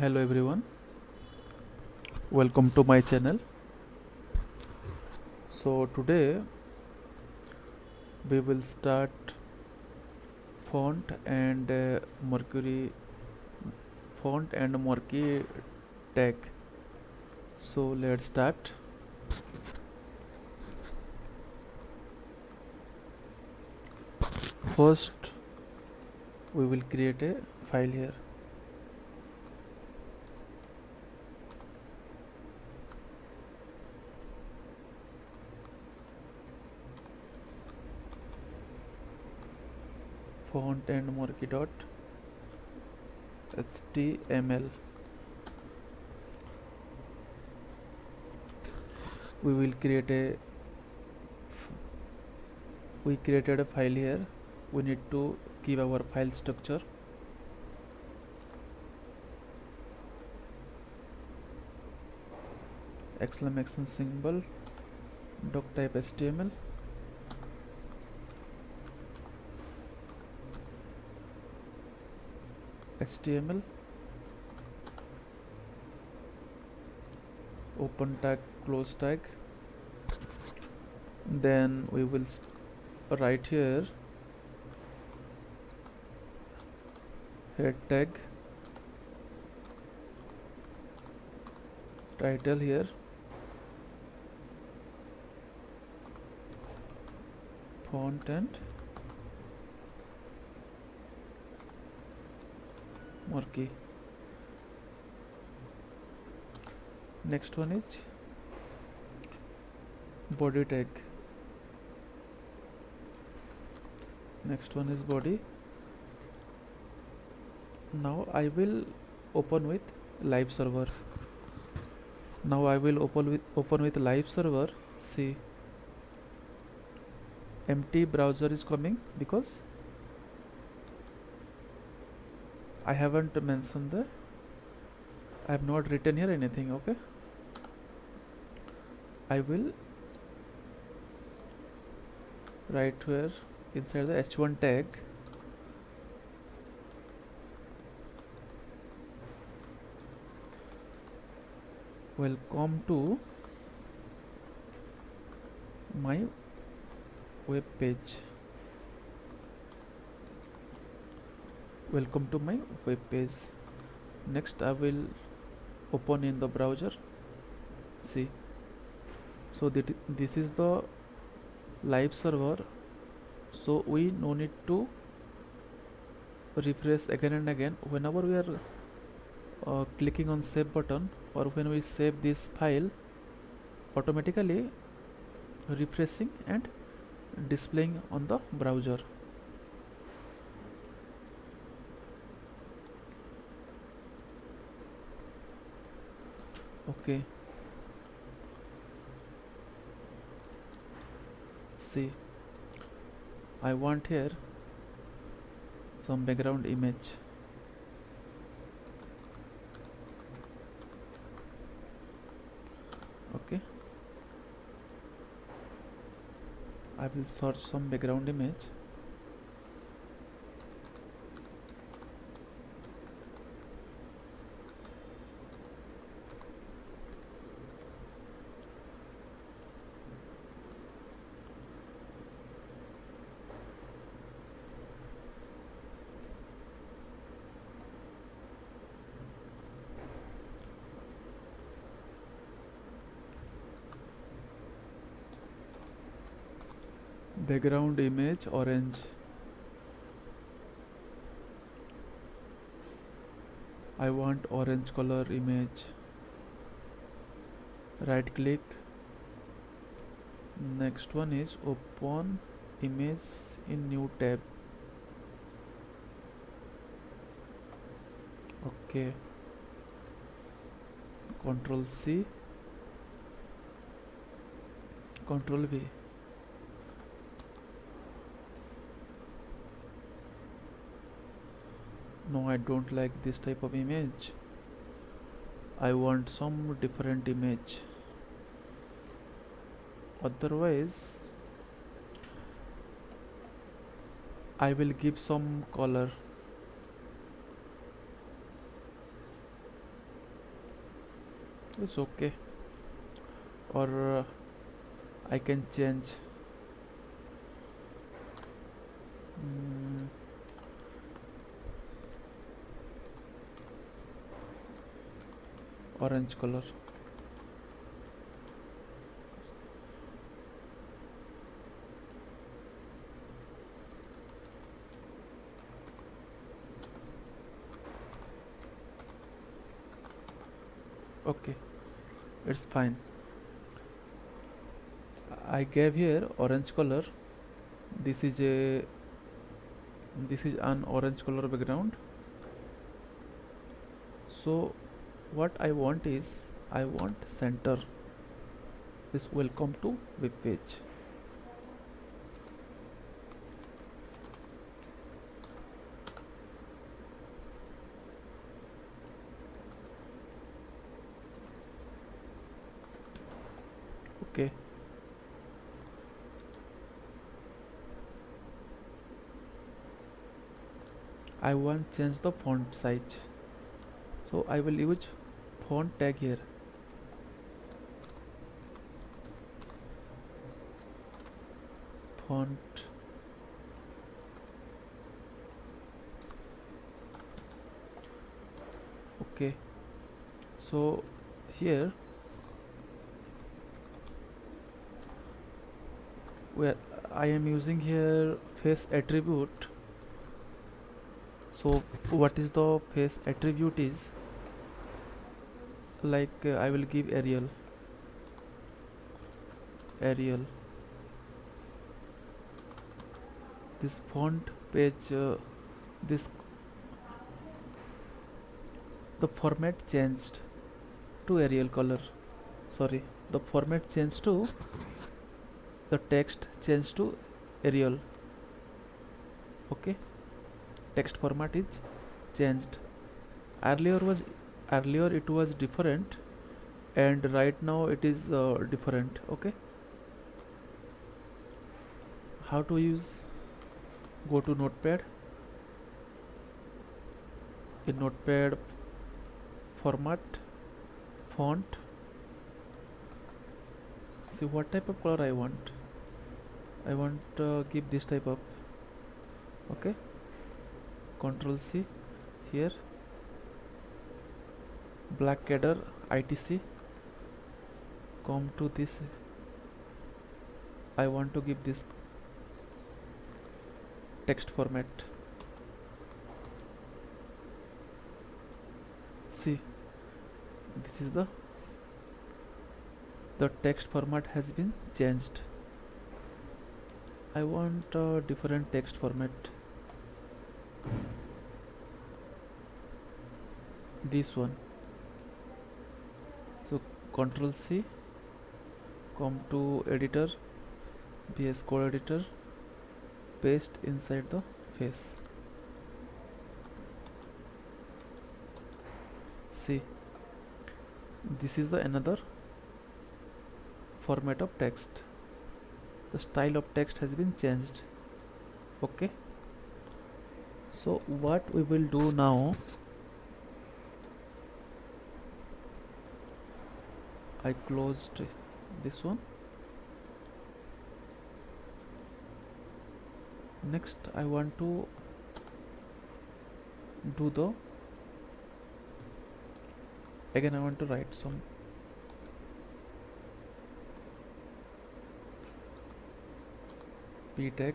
Hello everyone, welcome to my channel. So today we will start font and Mercury font and Marquee tag. So let's start. First we will create a file here. Font and Marquee dot html. We will create a we created a file here. We need to give our file structure. Exclamation symbol doc type html, html, open tag, close tag. Then we will write here head tag, title here, font and marquee. Next one is body tag. Next one is body. Now I will open with live server. Now I will open with live server. See, empty browser is coming because I haven't mentioned the I have not written here anything. Okay, I will write here inside the h1 tag welcome to my web page. Welcome to my web page. Next I will open in the browser. See, so this is the live server, so we no need to refresh again and again whenever we are clicking on save button, or when we save this file, automatically refreshing and displaying on the browser. Okay, see, I want here some background image. Okay, I will search some background image. Background image orange. I want orange color image. Right click. Next one is open image in new tab. Okay, Control C, Control V. No, I don't like this type of image. I want some different image. Otherwise, I will give some color. so it's okay. Or I can change mm, orange color. Okay, it's fine. I gave here orange color. This is a this is an orange color background. So what I want is I want center this welcome to web page. Okay, I want change the font size, so I will use font tag here. Font. Okay, so here where I am using here face attribute. So what is the face attribute is like I will give Arial. This font page, this the format changed to Arial color. Sorry, the format changed to the text changed to Arial. Okay, text format is changed. Earlier was earlier it was different, and right now it is different. Okay, how to use? Go to Notepad. In Notepad, format, font. See what type of color I want. I want give this type of. Okay, Control C here, Blackadder ITC. Come to this. I want to give this text format. See, this is the text format has been changed. I want a different text format. This one. So Control C, come to editor, VS Code editor, paste inside the face. See, this is the another format of text. The style of text has been changed. Okay, so what we will do now, I closed this one. Next I want to do the again I want to write some p tag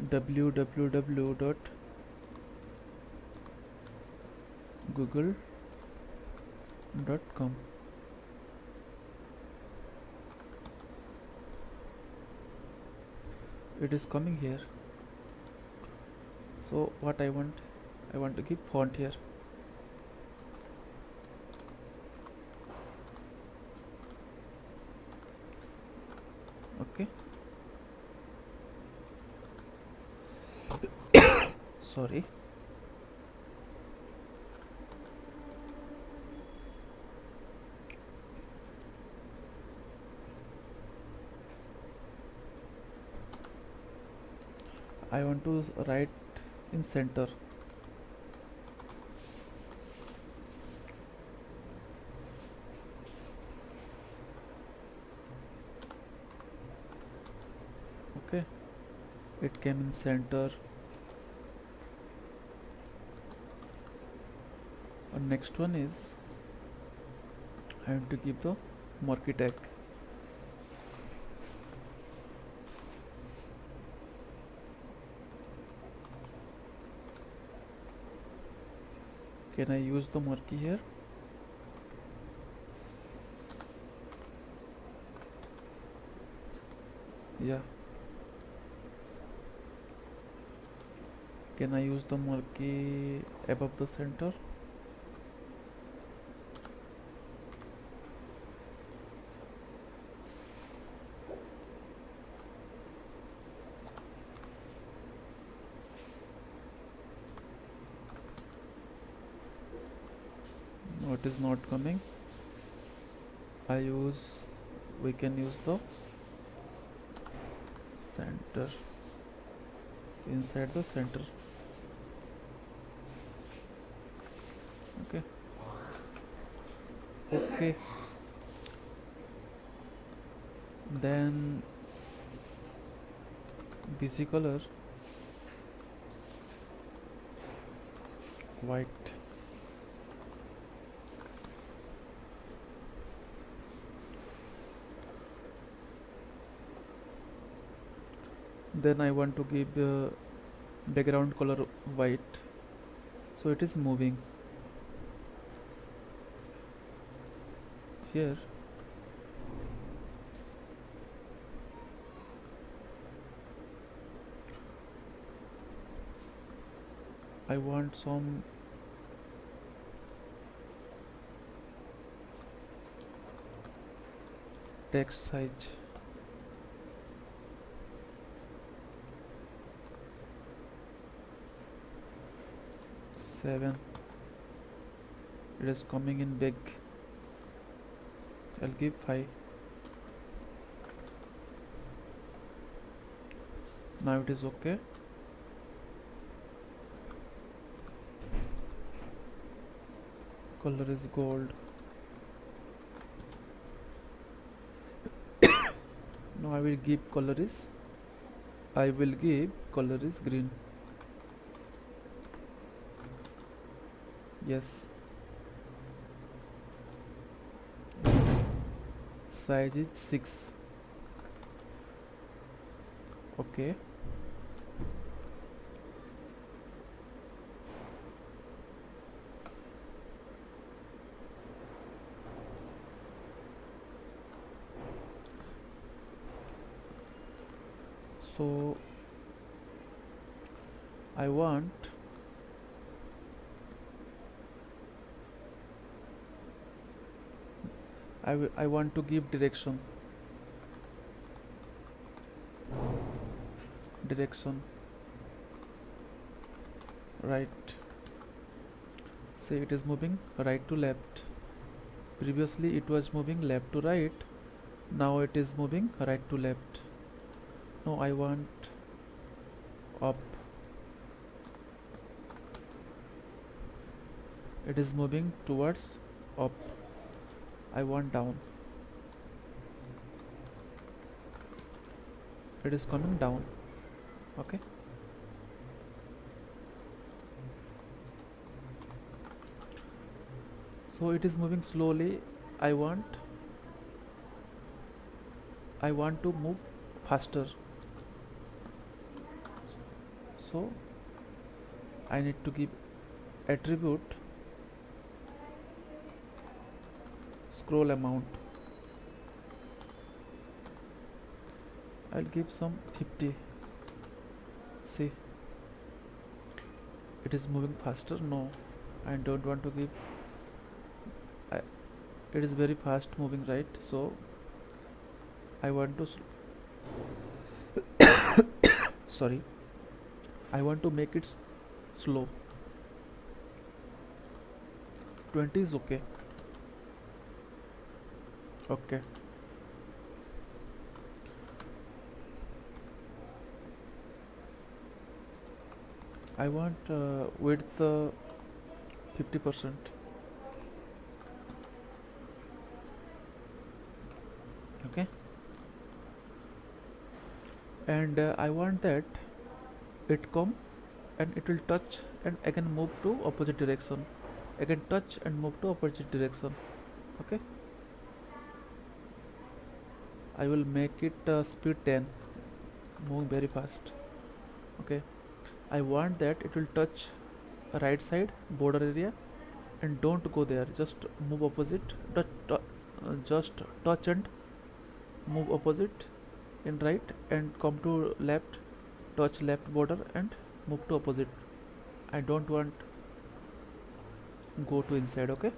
www.google.com. It is coming here. So what I want to give font here. Okay, sorry. I want to write in center. Okay, it came in center. And next one is I have to give the marquee tag. Can I use the marquee here? Yeah. Can I use the marquee above the center? No, it is not coming. We can use the center, inside the center. Okay. Okay. Then busy color white. Then I want to give background color white, so it is moving here. I want some text size. 7. It is coming in big. I'll give 5. Now it is okay. Color is gold. Now I will give color is green. Yes. Size is 6. Okay. So I want I want to give direction right. Say it is moving right to left. Previously it was moving left to right. Now it is moving right to left. Now I want up. It is moving towards up. I want down. It is coming down. Okay. So it is moving slowly. I want to move faster. So I need to give attribute scroll amount. I'll give some 50. See, it is moving faster. No, I don't want to give. It is very fast moving, right? So I want to sorry, I want to make it slow. 20 is okay. Okay. I want width 50%. Okay, and I want that it come and it will touch and again move to opposite direction, again touch and move to opposite direction. Okay, I will make it speed 10, moving very fast. Okay, I want that it will touch right side border area and don't go there, just move opposite, just touch and move opposite in right and come to left, touch left border and move to opposite. I don't want go to inside. Okay,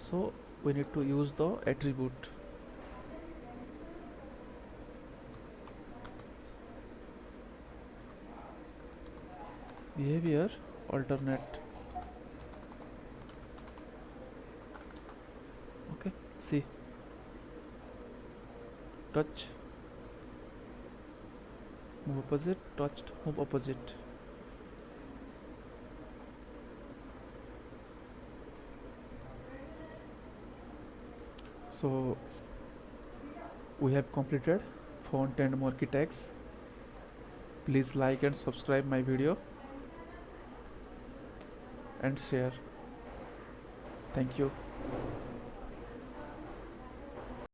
so we need to use the attribute behavior alternate. Okay, see, touch, move opposite, touched, move opposite. So we have completed font and marquee tags. Please like and subscribe my video and share. Thank you.